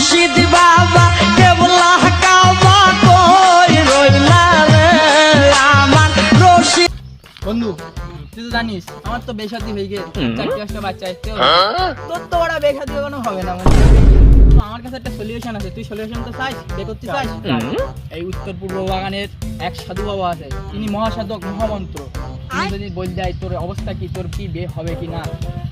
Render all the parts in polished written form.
মুর্শিদ বাবা কেবলা কাবা কই রইলা রে আমার রশিদ। বন্ধু তুই তো জানিস আমার তো বেশাদি হয়ে গেছে, 4-5টা বাচ্চা আসছে। তোর তো ওরা বেশাদি কোনো হবে না। তো আমার কাছে একটা সলিউশন আছে, তুই সলিউশন তো চাইস, বে করতে চাইস। এই উত্তর পূর্ব বাগানের এক সাধু বাবা আছে, তিনি মহাসাধক মহামন্ত্র। তিনি যদি বল দেয় তোর অবস্থা কি, তোর কি বে হবে কি না,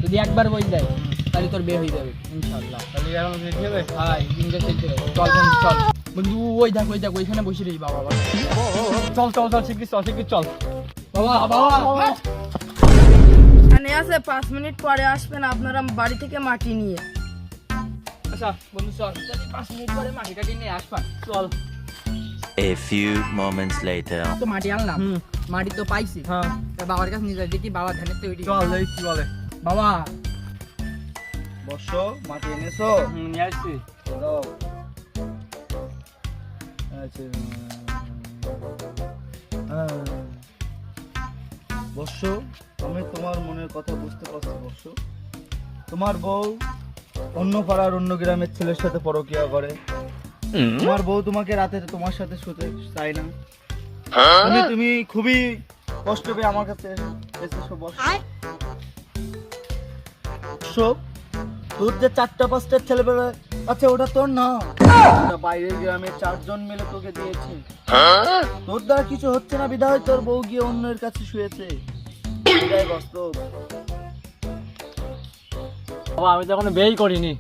যদি একবার বল দেয় তাহলে তোর বে হয়ে যাবে ইনশাআল্লাহ। তাহলে এখন দেখে যাবে। হ্যাঁ দিনটা দেখতে হবে। চল বন্ধু চল। বন্ধু ওই দেখ ওইখানে বসে রইস বাবা। চল চল চল শিগগির চল। বাবা বাবা এখানে আছে 5 মিনিট পরে আসবেন আপনারা বাড়ি থেকে মাটি নিয়ে। আচ্ছা বন্ধু চল, 5 মিনিট পরে মাটিটা নিয়ে আসবা। চল। A few moments later. তো মাটি আনলাম, মাটি তো পাইছি। হ্যাঁ বাবার কাছে নিয়ে যাই, দেখি বাবা ধানের তৈরি। চল দেখি কি বলে। বাবা বসো, মাটি এনেছো? নিয়ে আসছি। দাও। আচ্ছা বসো, আমি তোমার মনের কথা বুঝতে পারছি। বসো, তোমার বউ অন্য পাড়ার অন্য গ্রামের ছেলের সাথে পরকিয়া করে। তোমার বউ তোমাকে রাতে তোমার সাথে শুতে চায় না। তুমি খুবই কষ্ট পেয়ে আমার কাছে এসেছো। বসো, তোর যে 4টা-5টা ছেলেবেলা আছে ওটা তোর না, ওটা বাইরের গ্রামে 4 জন মিলে তোকে দিয়েছে। তোর দ্বারা কিছু হচ্ছে না বিধায় তোর বউ গিয়ে অন্যের কাছে শুয়েছে। এটাই বাস্তব। বাবা আমি তো এখনো বিয়েই করিনি।